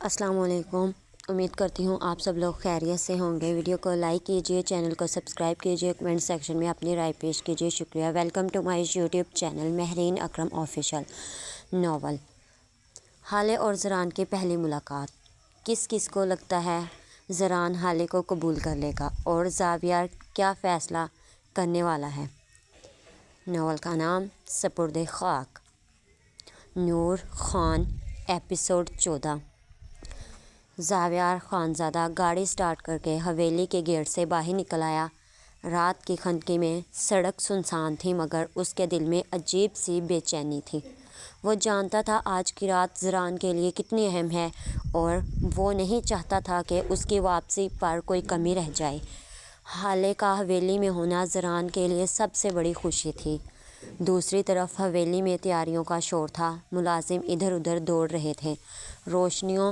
السلام علیکم۔ امید کرتی ہوں آپ سب لوگ خیریت سے ہوں گے۔ ویڈیو کو لائک کیجئے، چینل کو سبسکرائب کیجئے، کمنٹ سیکشن میں اپنی رائے پیش کیجئے۔ شکریہ۔ Welcome to my YouTube channel Mehreen Akram official. ناول ہالے اور زران کی پہلی ملاقات۔ کس کس کو لگتا ہے زران ہالے کو قبول کر لے گا اور زاویار کیا فیصلہ کرنے والا ہے؟ ناول کا نام سپرد خاک۔ نور خان، ایپیسوڈ 14۔ زاویار خانزادہ گاڑی سٹارٹ کر کے حویلی کے گیٹ سے باہر نکل آیا۔ رات کی خنکی میں سڑک سنسان تھی مگر اس کے دل میں عجیب سی بے چینی تھی۔ وہ جانتا تھا آج کی رات زران کے لیے کتنی اہم ہے اور وہ نہیں چاہتا تھا کہ اس کی واپسی پر کوئی کمی رہ جائے۔ ہالے کا حویلی میں ہونا زران کے لیے سب سے بڑی خوشی تھی۔ دوسری طرف حویلی میں تیاریوں کا شور تھا۔ ملازم ادھر ادھر دوڑ رہے تھے۔ روشنیوں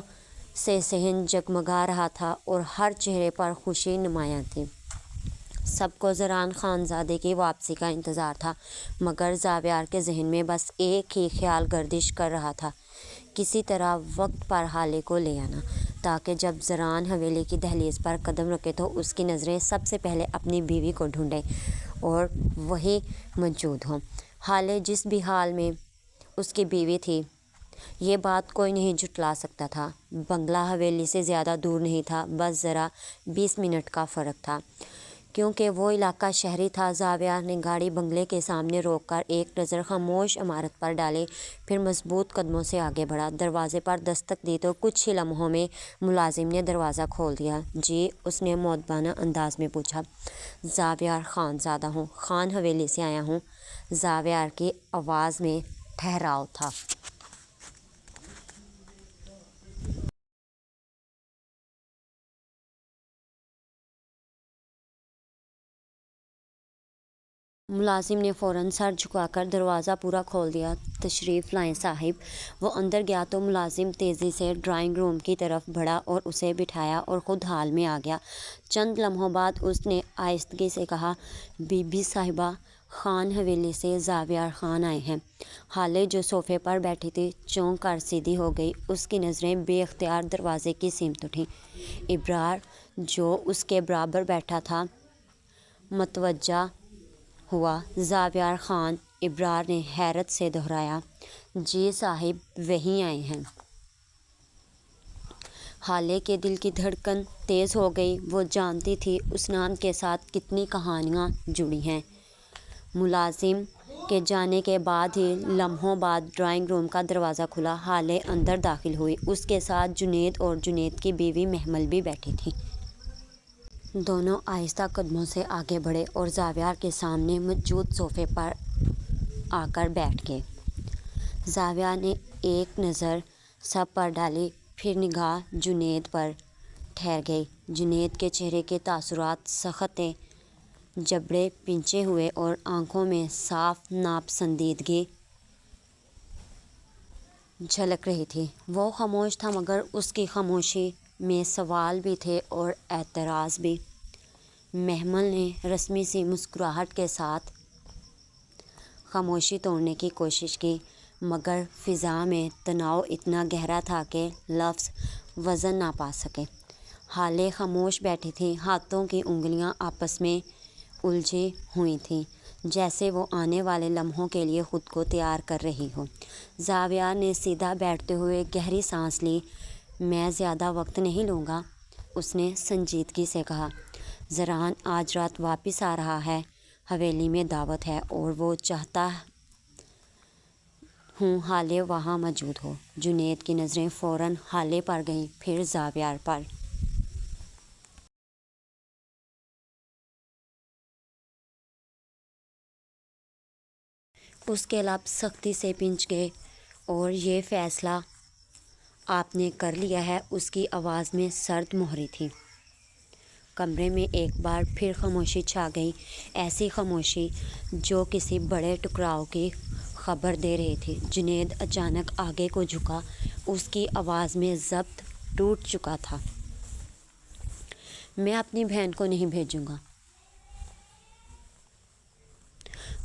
سے صحن جگمگا رہا تھا اور ہر چہرے پر خوشی نمایاں تھی۔ سب کو زران خانزادے کی واپسی کا انتظار تھا مگر زاویار کے ذہن میں بس ایک ہی خیال گردش کر رہا تھا، کسی طرح وقت پر ہالے کو لے آنا تاکہ جب زران حویلی کی دہلیز پر قدم رکھے تو اس کی نظریں سب سے پہلے اپنی بیوی کو ڈھونڈیں اور وہی موجود ہوں۔ ہالے جس بھی حال میں اس کی بیوی تھی یہ بات کوئی نہیں جھٹلا سکتا تھا۔ بنگلہ حویلی سے زیادہ دور نہیں تھا، بس ذرا 20 منٹ کا فرق تھا۔ کیونکہ وہ علاقہ شہری تھا، زاویار نے گاڑی بنگلے کے سامنے روک کر ایک نظر خاموش عمارت پر ڈالی، پھر مضبوط قدموں سے آگے بڑھا۔ دروازے پر دستک دی تو کچھ ہی لمحوں میں ملازم نے دروازہ کھول دیا۔ جی؟ اس نے مؤدبانہ انداز میں پوچھا۔ زاویار خانزادہ ہوں، خان حویلی سے آیا ہوں۔ زاویار کی آواز میں ٹھہراؤ تھا۔ ملازم نے فوراً سر جھکا کر دروازہ پورا کھول دیا۔ تشریف لائیں صاحب۔ وہ اندر گیا تو ملازم تیزی سے ڈرائنگ روم کی طرف بڑھا اور اسے بٹھایا اور خود ہال میں آ گیا۔ چند لمحوں بعد اس نے آہستگی سے کہا، بی بی صاحبہ، خان حویلی سے زاویار خان آئے ہیں۔ ہالے جو صوفے پر بیٹھی تھی چونک کر سیدھی ہو گئی۔ اس کی نظریں بے اختیار دروازے کی سمت اٹھیں۔ ابرار جو اس کے برابر بیٹھا تھا متوجہ ہوا۔ زاویار خان؟ ابرار نے حیرت سے دہرایا۔ جی صاحب، وہی آئے ہیں۔ ہالے کے دل کی دھڑکن تیز ہو گئی۔ وہ جانتی تھی اس نام کے ساتھ کتنی کہانیاں جڑی ہیں۔ ملازم کے جانے کے بعد ہی لمحوں بعد ڈرائنگ روم کا دروازہ کھلا۔ ہالے اندر داخل ہوئی۔ اس کے ساتھ جنید اور جنید کی بیوی محمل بھی بیٹھی تھیں۔ دونوں آہستہ قدموں سے آگے بڑھے اور زاویار کے سامنے موجود صوفے پر آ کر بیٹھ گئے۔ زاویار نے ایک نظر سب پر ڈالی، پھر نگاہ جنید پر ٹھہر گئی۔ جنید کے چہرے کے تاثرات سخت تھے، جبڑے پنچے ہوئے اور آنکھوں میں صاف ناپسندیدگی جھلک رہی تھی۔ وہ خاموش تھا مگر اس کی خاموشی میں سوال بھی تھے اور اعتراض بھی۔ محمل نے رسمی سی مسکراہٹ کے ساتھ خاموشی توڑنے کی کوشش کی مگر فضا میں تناؤ اتنا گہرا تھا کہ لفظ وزن نہ پا سکے۔ ہالے خاموش بیٹھی تھی، ہاتھوں کی انگلیاں آپس میں الجھی ہوئی تھیں جیسے وہ آنے والے لمحوں کے لیے خود کو تیار کر رہی ہو۔ زاویار نے سیدھا بیٹھتے ہوئے گہری سانس لی۔ میں زیادہ وقت نہیں لوں گا، اس نے سنجیدگی سے کہا۔ زران آج رات واپس آ رہا ہے، حویلی میں دعوت ہے اور وہ چاہتا ہوں ہالے وہاں موجود ہو۔ جنید کی نظریں فوراً ہالے پر گئیں، پھر زاویار پر۔ اس کے لب سختی سے پنچ گئے۔ اور یہ فیصلہ آپ نے کر لیا ہے؟ اس کی آواز میں سرد مہری تھی۔ کمرے میں ایک بار پھر خاموشی چھا گئی، ایسی خاموشی جو کسی بڑے ٹکراؤ کی خبر دے رہی تھی۔ جنید اچانک آگے کو جھکا، اس کی آواز میں ضبط ٹوٹ چکا تھا۔ میں اپنی بہن کو نہیں بھیجوں گا۔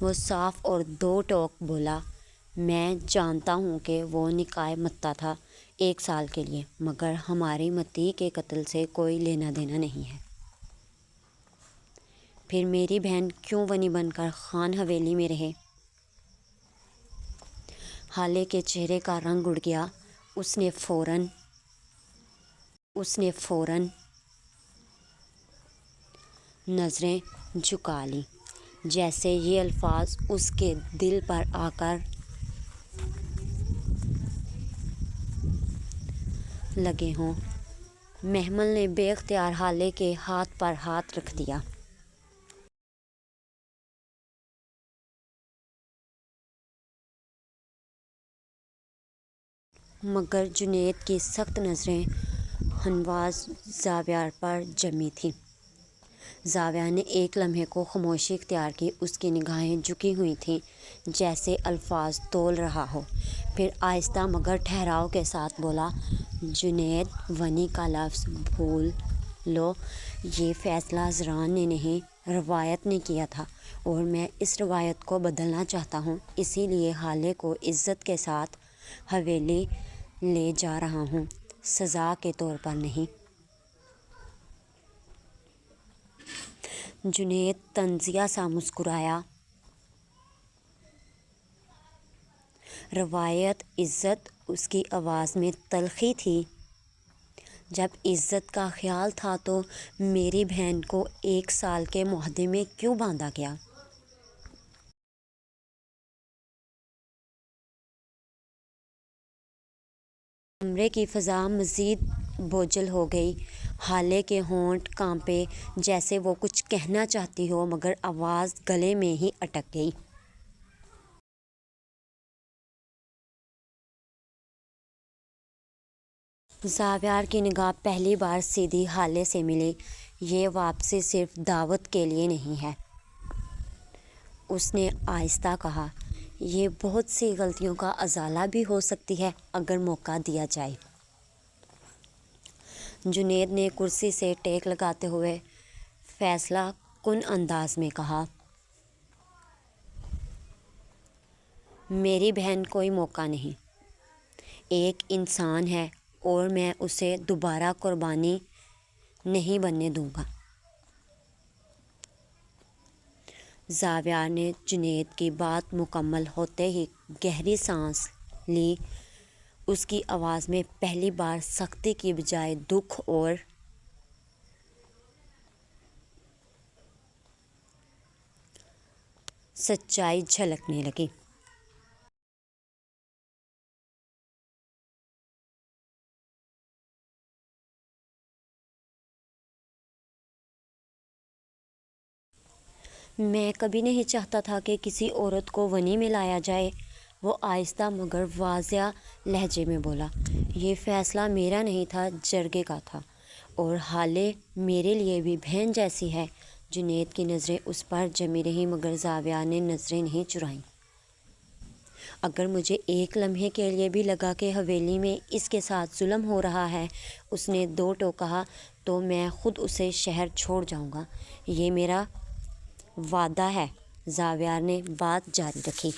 وہ صاف اور دو ٹوک بولا۔ میں جانتا ہوں کہ وہ نکائے متا تھا، 1 سال کے لیے، مگر ہماری متی کے قتل سے کوئی لینا دینا نہیں ہے۔ پھر میری بہن کیوں ونی بن کر خان حویلی میں رہے؟ حالے کے چہرے کا رنگ اڑ گیا۔ اس نے فوراً نظریں جھکا لیں، جیسے یہ الفاظ اس کے دل پر آ کر لگے ہوں۔ محمل نے بے اختیار حالے کے ہاتھ پر ہاتھ رکھ دیا۔ مگر جنید کی سخت نظریں ہنواز زاویار پر جمی تھیں۔ زاویار نے ایک لمحے کو خاموشی اختیار کی۔ اس کی نگاہیں جھکی ہوئی تھیں، جیسے الفاظ تول رہا ہو۔ پھر آہستہ مگر ٹھہراؤ کے ساتھ بولا، جنید، ونی کا لفظ بھول لو۔ یہ فیصلہ حضران نے نہیں، روایت نے کیا تھا، اور میں اس روایت کو بدلنا چاہتا ہوں۔ اسی لیے حالے کو عزت کے ساتھ حویلی لے جا رہا ہوں، سزا کے طور پر نہیں۔ جنید طنزیہ سا مسکرایا۔ روایت، عزت، اس کی آواز میں تلخی تھی۔ جب عزت کا خیال تھا تو میری بہن کو 1 سال کے معاہدے میں کیوں باندھا گیا؟ کمرے کی فضا مزید بوجھل ہو گئی۔ حالے کے ہونٹ کانپے، جیسے وہ کچھ کہنا چاہتی ہو، مگر آواز گلے میں ہی اٹک گئی۔ زاویار کی نگاہ پہلی بار سیدھی حالے سے ملی۔ یہ واپسی صرف دعوت کے لیے نہیں ہے، اس نے آہستہ کہا۔ یہ بہت سی غلطیوں کا ازالہ بھی ہو سکتی ہے، اگر موقع دیا جائے۔ جنید نے کرسی سے ٹیک لگاتے ہوئے فیصلہ کن انداز میں کہا، میری بہن کوئی موقع نہیں، ایک انسان ہے، اور میں اسے دوبارہ قربانی نہیں بننے دوں گا۔ زاویار نے جنید کی بات مکمل ہوتے ہی گہری سانس لی۔ اس کی آواز میں پہلی بار سختی کی بجائے دکھ اور سچائی جھلکنے لگی۔ میں کبھی نہیں چاہتا تھا کہ کسی عورت کو ونی میں لایا جائے، وہ آہستہ مگر واضح لہجے میں بولا۔ یہ فیصلہ میرا نہیں تھا، جرگے کا تھا، اور حالے میرے لیے بھی بہن جیسی ہے۔ جنید کی نظریں اس پر جمی رہیں، مگر زاویار نے نظریں نہیں چرائیں۔ اگر مجھے ایک لمحے کے لیے بھی لگا کہ حویلی میں اس کے ساتھ ظلم ہو رہا ہے، اس نے دو ٹوک کہا، تو میں خود اسے شہر چھوڑ جاؤں گا۔ یہ میرا وعدہ ہے۔ زاویار نے بات جاری رکھی۔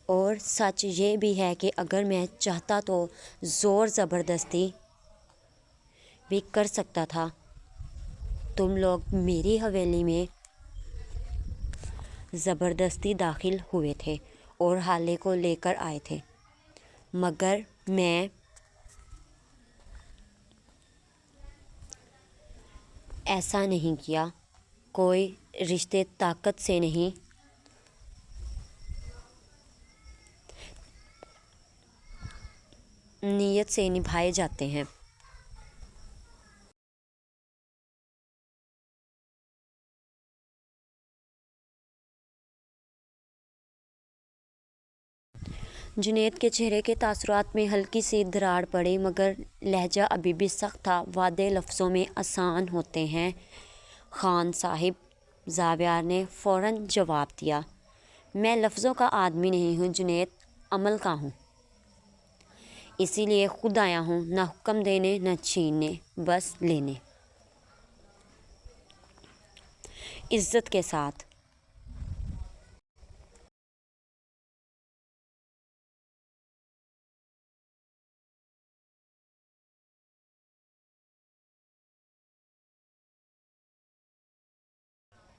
اور سچ یہ بھی ہے کہ اگر میں چاہتا تو زور زبردستی بھی کر سکتا تھا۔ تم لوگ میری حویلی میں زبردستی داخل ہوئے تھے اور حالے کو لے کر آئے تھے، مگر میں ایسا نہیں کیا۔ کوئی رشتے طاقت سے نہیں، نیت سے نبھائے جاتے ہیں۔ جنید کے چہرے کے تاثرات میں ہلکی سی دراڑ پڑی، مگر لہجہ ابھی بھی سخت تھا۔ وعدے لفظوں میں آسان ہوتے ہیں خان صاحب، زاویار نے فوراً جواب دیا۔ میں لفظوں کا آدمی نہیں ہوں جنید، عمل کا ہوں۔ اسی لیے خود آیا ہوں، نہ حکم دینے نہ چھیننے، بس لینے، عزت کے ساتھ۔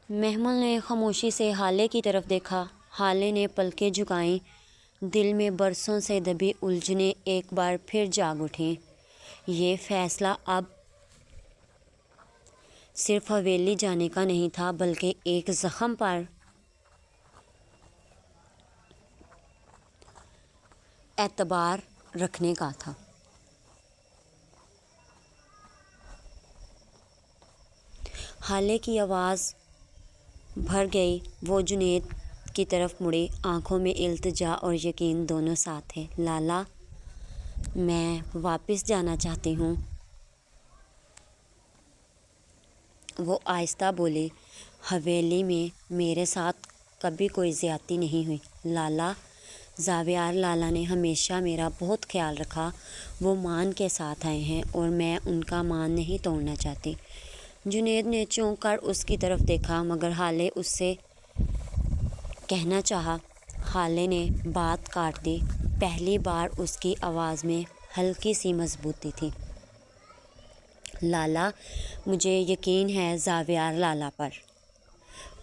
محمل نے خاموشی سے حالے کی طرف دیکھا۔ حالے نے پلکیں جھکائیں، دل میں برسوں سے دبی الجھنیں ایک بار پھر جاگ اٹھیں۔ یہ فیصلہ اب صرف حویلی جانے کا نہیں تھا، بلکہ ایک زخم پر اعتبار رکھنے کا تھا۔ حالے کی آواز بھر گئی۔ وہ جنید کی طرف مڑی، آنکھوں میں التجا اور یقین دونوں ساتھ تھے۔ لالا، میں واپس جانا چاہتی ہوں، وہ آہستہ بولی۔ حویلی میں میرے ساتھ کبھی کوئی زیادتی نہیں ہوئی لالا۔ زاویار لالا نے ہمیشہ میرا بہت خیال رکھا۔ وہ مان کے ساتھ آئے ہیں اور میں ان کا مان نہیں توڑنا چاہتی۔ جنید نے چونک کر اس کی طرف دیکھا، مگر حالے اس سے کہنا چاہا۔ حالے نے بات کاٹ دی۔ پہلی بار اس کی آواز میں ہلکی سی مضبوطی تھی۔ لالا، مجھے یقین ہے زاویار لالا پر۔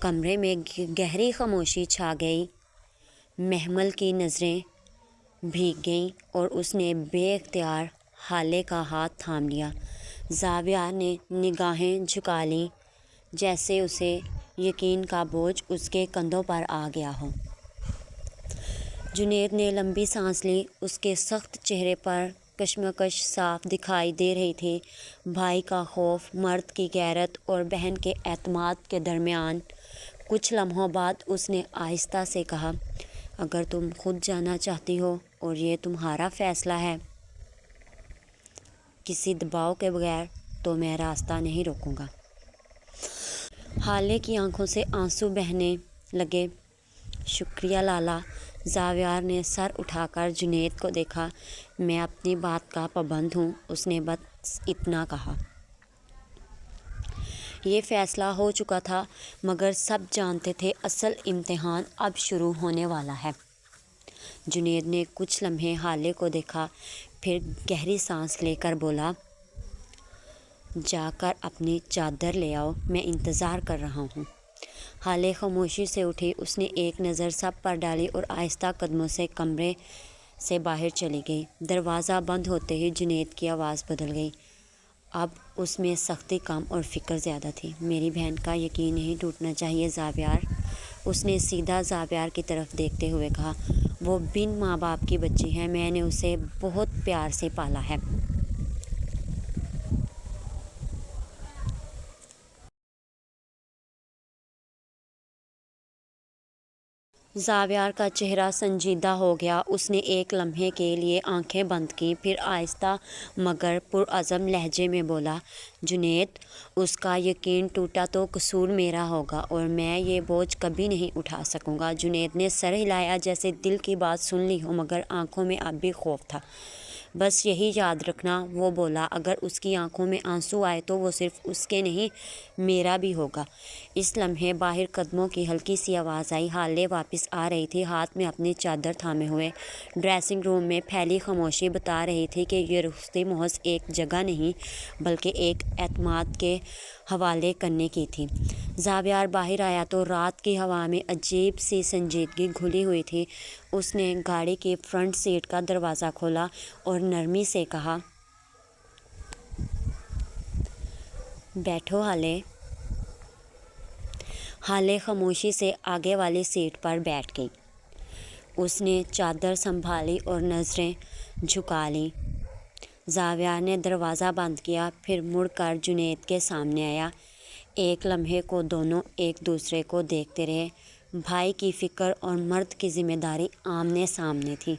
کمرے میں گہری خاموشی چھا گئی۔ محمل کی نظریں بھیگ گئیں اور اس نے بے اختیار حالے کا ہاتھ تھام لیا۔ زاویار نے نگاہیں جھکا لیں، جیسے اسے یقین کا بوجھ اس کے کندھوں پر آ گیا ہو۔ جنید نے لمبی سانس لی۔ اس کے سخت چہرے پر کشمکش صاف دکھائی دے رہی تھی۔ بھائی کا خوف، مرد کی غیرت اور بہن کے اعتماد کے درمیان۔ کچھ لمحوں بعد اس نے آہستہ سے کہا، اگر تم خود جانا چاہتی ہو اور یہ تمہارا فیصلہ ہے، کسی دباؤ کے بغیر، تو میں راستہ نہیں روکوں گا۔ حالے کی آنکھوں سے آنسو بہنے لگے۔ شکریہ لالا۔ زاویار نے سر اٹھا کر جنید کو دیکھا۔ میں اپنی بات کا پابند ہوں، اس نے بس اتنا کہا۔ یہ فیصلہ ہو چکا تھا، مگر سب جانتے تھے اصل امتحان اب شروع ہونے والا ہے۔ جنید نے کچھ لمحے حالے کو دیکھا، پھر گہری سانس لے کر بولا، جا کر اپنی چادر لے آؤ، میں انتظار کر رہا ہوں۔ حالے خاموشی سے اٹھی۔ اس نے ایک نظر سب پر ڈالی اور آہستہ قدموں سے کمرے سے باہر چلی گئی۔ دروازہ بند ہوتے ہی جنید کی آواز بدل گئی۔ اب اس میں سختی کم اور فکر زیادہ تھی۔ میری بہن کا یقین نہیں ٹوٹنا چاہیے زاویار، اس نے سیدھا زاویار کی طرف دیکھتے ہوئے کہا۔ وہ بن ماں باپ کی بچی ہے، میں نے اسے بہت پیار سے پالا ہے۔ زاویار کا چہرہ سنجیدہ ہو گیا۔ اس نے ایک لمحے کے لیے آنکھیں بند کیں، پھر آہستہ مگر پرعزم لہجے میں بولا، جنید، اس کا یقین ٹوٹا تو قصور میرا ہوگا اور میں یہ بوجھ کبھی نہیں اٹھا سکوں گا۔ جنید نے سر ہلایا، جیسے دل کی بات سن لی ہو، مگر آنکھوں میں اب بھی خوف تھا۔ بس یہی یاد رکھنا، وہ بولا، اگر اس کی آنکھوں میں آنسو آئے تو وہ صرف اس کے نہیں، میرا بھی ہوگا۔ اس لمحے باہر قدموں کی ہلکی سی آواز آئی۔ حالے واپس آ رہی تھی، ہاتھ میں اپنی چادر تھامے ہوئے۔ ڈریسنگ روم میں پھیلی خاموشی بتا رہی تھی کہ یہ رخصتی محض ایک جگہ نہیں، بلکہ ایک اعتماد کے حوالے کرنے کی تھی۔ زاویار باہر آیا تو رات کی ہوا میں عجیب سی سنجیدگی گھلی ہوئی تھی۔ اس نے گاڑی کی فرنٹ سیٹ کا دروازہ کھولا اور نرمی سے کہا، بیٹھو حالے۔ حالے خاموشی سے آگے والی سیٹ پر بیٹھ گئی۔ اس نے چادر سنبھالی اور نظریں جھکا لیں۔ زاویار نے دروازہ بند کیا، پھر مڑ کر جنید کے سامنے آیا۔ ایک لمحے کو دونوں ایک دوسرے کو دیکھتے رہے۔ بھائی کی فکر اور مرد کی ذمہ داری آمنے سامنے تھی۔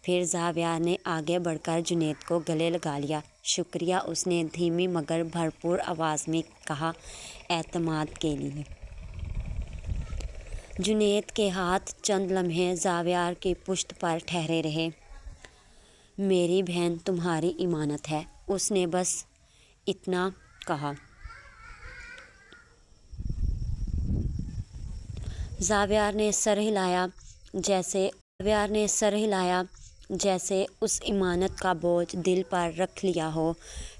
پھر زاویار نے آگے بڑھ کر جنید کو گلے لگا لیا۔ شکریہ، اس نے دھیمی مگر بھرپور آواز میں کہا، اعتماد کے لیے۔ جنید کے ہاتھ چند لمحے زاویار کی پشت پر ٹھہرے رہے۔ میری بہن تمہاری امانت ہے، اس نے بس اتنا کہا۔ زاویار نے سر ہلایا، جیسے اس امانت کا بوجھ دل پر رکھ لیا ہو۔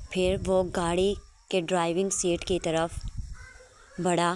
پھر وہ گاڑی کے ڈرائیونگ سیٹ کی طرف بڑھا۔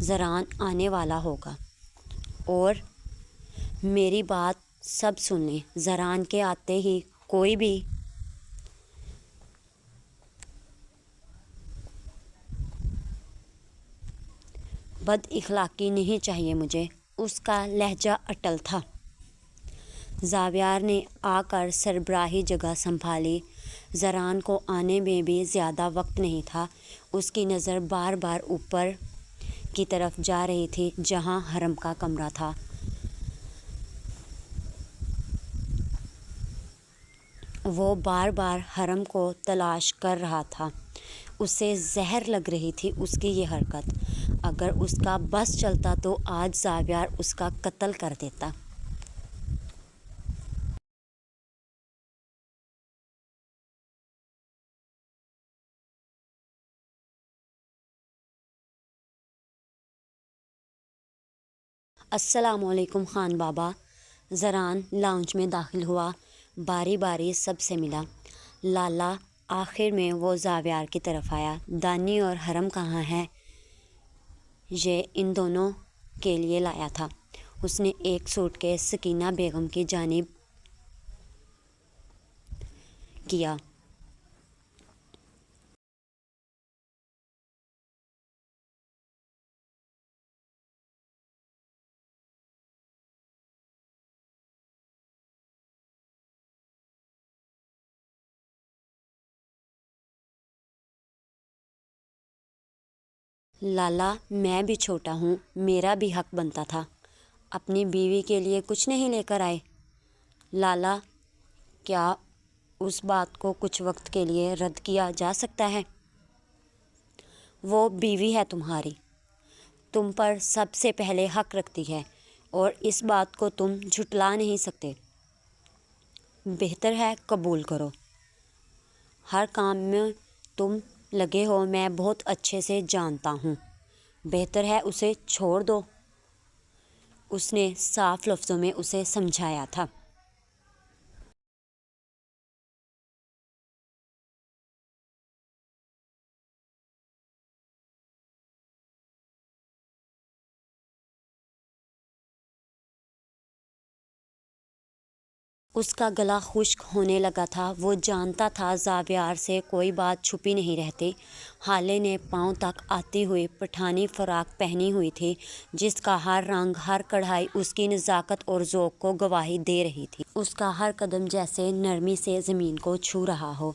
زران آنے والا ہوگا، اور میری بات سب سن لیں، زران کے آتے ہی کوئی بھی بد اخلاقی نہیں چاہیے مجھے۔ اس کا لہجہ اٹل تھا۔ زاویار نے آ کر سربراہی جگہ سنبھالی۔ زران کو آنے میں بھی زیادہ وقت نہیں تھا۔ اس کی نظر بار بار اوپر کی طرف جا رہی تھی جہاں حرم کا کمرہ تھا۔ وہ بار بار حرم کو تلاش کر رہا تھا۔ اسے زہر لگ رہی تھی اس کی یہ حرکت۔ اگر اس کا بس چلتا تو آج زاویار اس کا قتل کر دیتا۔ السلام علیکم خان بابا۔ زران لاؤنج میں داخل ہوا، باری باری سب سے ملا۔ لالا آخر میں وہ زاویار کی طرف آیا۔ دانی اور حرم کہاں ہے؟ یہ ان دونوں کے لیے لایا تھا۔ اس نے ایک سوٹ کیس سکینہ بیگم کی جانب کیا۔ لالا میں بھی چھوٹا ہوں، میرا بھی حق بنتا تھا۔ اپنی بیوی کے لیے کچھ نہیں لے کر آئے؟ لالا کیا اس بات کو کچھ وقت کے لیے رد کیا جا سکتا ہے؟ وہ بیوی ہے تمہاری، تم پر سب سے پہلے حق رکھتی ہے، اور اس بات کو تم جھٹلا نہیں سکتے۔ بہتر ہے قبول کرو۔ ہر کام میں تم لگے ہو میں بہت اچھے سے جانتا ہوں۔ بہتر ہے اسے چھوڑ دو۔ اس نے صاف لفظوں میں اسے سمجھایا تھا۔ اس کا گلا خشک ہونے لگا تھا۔ وہ جانتا تھا زاویار سے کوئی بات چھپی نہیں رہتی۔ حالے نے پاؤں تک آتی ہوئی پٹھانی فراق پہنی ہوئی تھی، جس کا ہر رنگ، ہر کڑھائی اس کی نزاکت اور ذوق کو گواہی دے رہی تھی۔ اس کا ہر قدم جیسے نرمی سے زمین کو چھو رہا ہو۔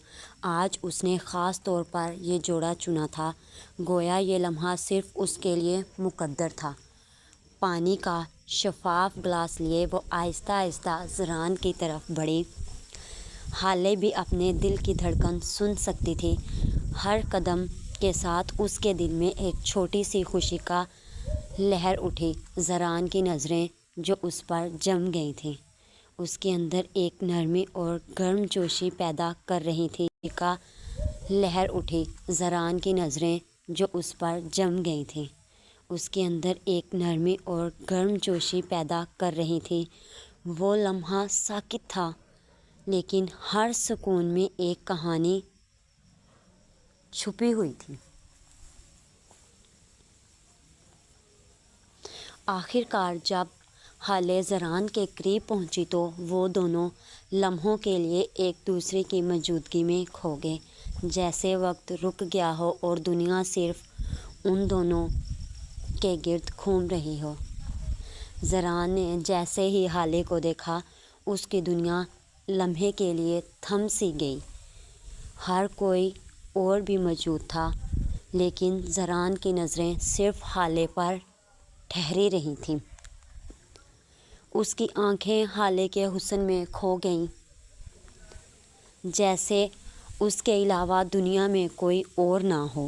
آج اس نے خاص طور پر یہ جوڑا چنا تھا، گویا یہ لمحہ صرف اس کے لیے مقدر تھا۔ پانی کا شفاف گلاس لیے وہ آہستہ آہستہ زران کی طرف بڑھی۔ حالے بھی اپنے دل کی دھڑکن سن سکتی تھی۔ ہر قدم کے ساتھ اس کے دل میں ایک چھوٹی سی خوشی کا لہر اٹھی۔ زران کی نظریں جو اس پر جم گئی تھیں، اس کے اندر ایک نرمی اور گرم جوشی پیدا کر رہی تھی۔ کا لہر اٹھی۔ زران کی نظریں جو اس پر جم گئی تھیں، اس کے اندر ایک نرمی اور گرم جوشی پیدا کر رہی تھی۔ وہ لمحہ ساکت تھا، لیکن ہر سکون میں ایک کہانی چھپی ہوئی تھی۔ آخر کار جب حالے زران کے قریب پہنچی تو وہ دونوں لمحوں کے لیے ایک دوسرے کی موجودگی میں کھو گئے، جیسے وقت رک گیا ہو اور دنیا صرف ان دونوں کے گرد گھوم رہی ہو۔ زران نے جیسے ہی حالے کو دیکھا، اس کی دنیا لمحے کے لیے تھم سی گئی۔ ہر کوئی اور بھی موجود تھا، لیکن زران کی نظریں صرف حالے پر ٹھہری رہی تھیں۔ اس کی آنکھیں حالے کے حسن میں کھو گئیں، جیسے اس کے علاوہ دنیا میں کوئی اور نہ ہو۔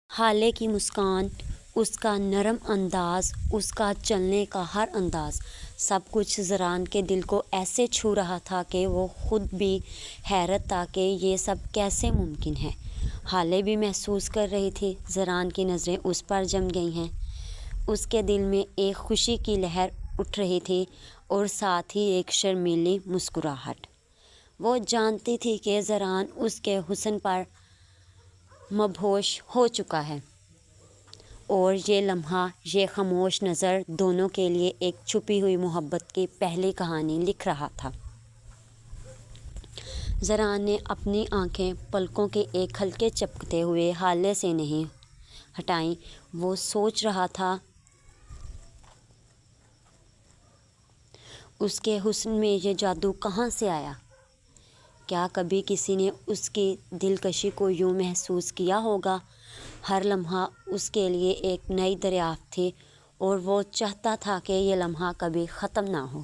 حالے کی مسکان، اس کا نرم انداز، اس کا چلنے کا ہر انداز، سب کچھ زران کے دل کو ایسے چھو رہا تھا کہ وہ خود بھی حیرت تھا کہ یہ سب کیسے ممکن ہے۔ حالے بھی محسوس کر رہی تھی، زران کی نظریں اس پر جم گئی ہیں۔ اس کے دل میں ایک خوشی کی لہر اٹھ رہی تھی اور ساتھ ہی ایک شرمیلی مسکراہٹ۔ وہ جانتی تھی کہ زران اس کے حسن پر مبہوش ہو چکا ہے اور یہ لمحہ، یہ خاموش نظر دونوں کے لیے ایک چھپی ہوئی محبت کی پہلی کہانی لکھ رہا تھا۔ زران نے اپنی آنکھیں پلکوں کے ایک ہلکے چپکتے ہوئے ہالے سے نہیں ہٹائیں۔ وہ سوچ رہا تھا، اس کے حسن میں یہ جادو کہاں سے آیا؟ کیا کبھی کسی نے اس کی دلکشی کو یوں محسوس کیا ہوگا؟ ہر لمحہ اس کے لیے ایک نئی دریافت تھی اور وہ چاہتا تھا کہ یہ لمحہ کبھی ختم نہ ہو۔